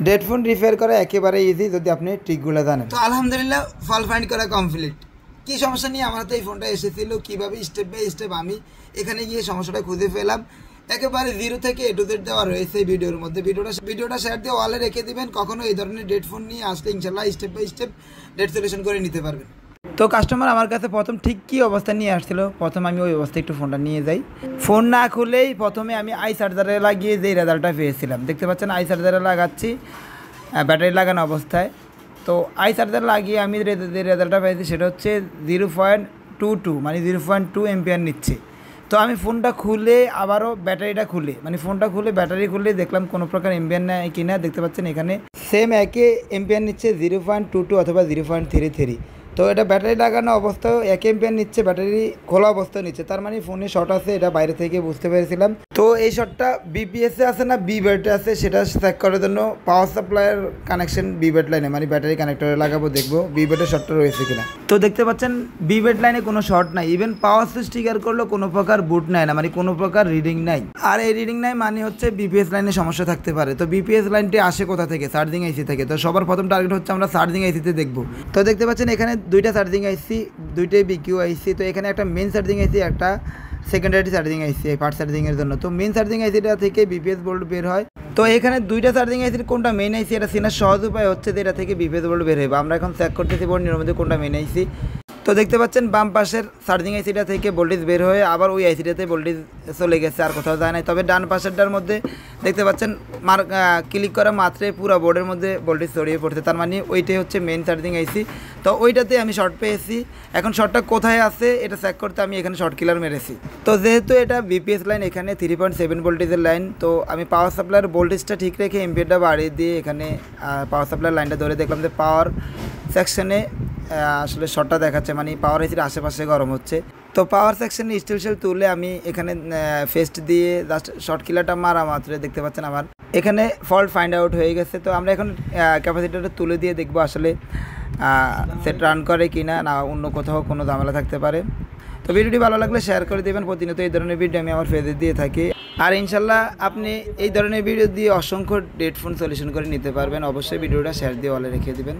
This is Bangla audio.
ডেড ফোন রিপেয়ার করা একেবারে ইজি যদি আপনি ট্রিকগুলো জানেন। তো আলহামদুলিল্লাহ ফল ফাইন্ড করা কমপ্লিট। কি সমস্যা নিয়ে আমার হাতে এই ফোনটা এসেছিল, কীভাবে স্টেপ বাই স্টেপ আমি এখানে গিয়ে সমস্যাটা খুঁজে পেলাম, একেবারে জিরো থেকে এ টু জেড দেওয়া রয়েছে এই ভিডিওর মধ্যে। ভিডিওটা শেয়ার দিয়ে ওয়ালে রেখে দিবেন, কখনো এই ধরনের ডেড ফোন নিয়ে আসলে ইনশাল্লাহ স্টেপ বাই স্টেপ ডেড সলিউশন করে নিতে পারবেন। তো কাস্টমার আমার কাছে প্রথম ঠিক কী অবস্থা নিয়ে আসছিল, প্রথম আমি ওই অবস্থায় একটু ফোনটা নিয়ে যাই। ফোন না খুলেই প্রথমে আমি আই চার্জারে লাগিয়ে যেই রেজাল্টটা পেয়েছিলাম, দেখতে পাচ্ছেন আই চার্জারে লাগাচ্ছি ব্যাটারি লাগানো অবস্থায়। তো আই চার্জার লাগিয়ে আমি যে রেজাল্টটা পেয়েছি সেটা হচ্ছে 0.22 মানে 0.2 এম্পিয়ার নিচ্ছে। তো আমি ফোনটা খুলে আবারও ব্যাটারিটা খুলে ফোনটা খুলে ব্যাটারি খুলে দেখলাম কোনো প্রকার এম্পিয়ার নেয় কিনা। দেখতে পাচ্ছেন এখানে সেম একই এম্পিয়ার নিচ্ছে 0.22 অথবা 0.33। তো এটা ব্যাটারি লাগানো অবস্থায় 1 এম্পিয়ার নিচ্ছে, ব্যাটারি খোলা অবস্থায় নিচ্ছে, তার মানে ফোনে শর্ট আছে, এটা বাইরে থেকে বুঝতে পেরেছিলাম। তো এই শর্টটা বিপিএসে আছে না বি ব্যাটারি আছে সেটা চেক করার জন্য পাওয়ার সাপ্লাইয়ের কানেকশন বি ব্যাট লাইনে ব্যাটারি কানেক্টরে লাগাবো, দেখবো বি ব্যাটের শর্টটা রয়েছে কিনা। তো দেখতে পাচ্ছেন বি ব্যাট লাইনে কোনো শর্ট নাই, ইভেন পাওয়ার সুইচ ট্রিগার করলেও কোনো প্রকার বুট নাই না, কোনো প্রকার রিডিং নাই। আর এই রিডিং নাই হচ্ছে বিপিএস লাইনে সমস্যা থাকতে পারে। তো বিপিএস লাইনটি আসে কোথা থেকে? চার্জিং আইসি থেকে। তো সবার প্রথম টার্গেট হচ্ছে আমরা চার্জিং আইসিতে দেখবো। তো দেখতে পাচ্ছেন এখানে দুইটা চার্জিং আইসি, দুইটাই বিকিউ আইসি। তো এখানে একটা মেন চার্জিং আইসি, একটা সেকেন্ডারি চার্জিং আইসি ফাস্ট চার্জিংয়ের জন্য। তো মেন চার্জিং আইসিটা থেকে বিপিএস বোল্ট বের হয়। তো এখানে দুইটা চার্জিং আইসির কোনটা মেন আইসি এটা চেনার সহজ উপায় হচ্ছে যে এটা থেকে বিপিএস বোল্ট বের হবে। আমরা এখন চেক করতেছি বোর্ডের মধ্যে কোনটা মেন আইসি। তো দেখতে পাচ্ছেন বাম পাশের চার্জিং আইসিটা থেকে ভোল্টেজ বের হয়ে আবার ওই আইসিটাতে ভোল্টেজ চলে গেছে, আর কোথাও যায় নাই। তবে ডান পাশেরটার মধ্যে দেখতে পাচ্ছেন ক্লিক করা মাত্রই পুরো বোর্ডের মধ্যে ভোল্টেজ ছড়িয়ে পড়ছে, তার মানে ওইটাই হচ্ছে মেন চার্জিং আইসি। তো ওইটাতে আমি শর্ট পেয়েছি। এখন শর্টটা কোথায় আছে এটা চেক করতে আমি এখানে শর্ট কিলার মেরেছি। তো যেহেতু এটা বিপিএস লাইন, এখানে 3.7 ভোল্টেজের লাইন, তো আমি পাওয়ার সাপ্লাইয়ের ভোল্টেজটা ঠিক রেখে এম্পিয়ারটা বাড়িয়ে দিয়ে এখানে পাওয়ার সাপ্লাইয়ের লাইনটা ধরে দেখলাম যে পাওয়ার সেকশনে আসলে শর্টটা দেখাচ্ছে, পাওয়ার আইসির আশেপাশে গরম হচ্ছে। তো পাওয়ার সেকশনে স্টিল সেল তুলে আমি এখানে ফেস্ট দিয়ে জাস্ট শর্ট কিলারটা মারা মাত্র দেখতে পাচ্ছেন আমার এখানে ফল্ট ফাইন্ড আউট হয়ে গেছে। তো আমরা এখন ক্যাপাসিটারটা তুলে দিয়ে দেখবো আসলে সেট রান করে কি না, অন্য কোথাও কোনো ঝামেলা থাকতে পারে। তো ভিডিওটি ভালো লাগলে শেয়ার করে দেবেন। প্রতিনিয়ত এই ধরনের ভিডিও আমি আমার পেজে দিয়ে থাকি, আর ইনশাল্লাহ আপনি এই ধরনের ভিডিও দিয়ে অসংখ্য ডেড ফোন সলিউশন করে নিতে পারবেন। অবশ্যই ভিডিওটা শেয়ার দিয়ে ওয়ালে রেখে দেবেন।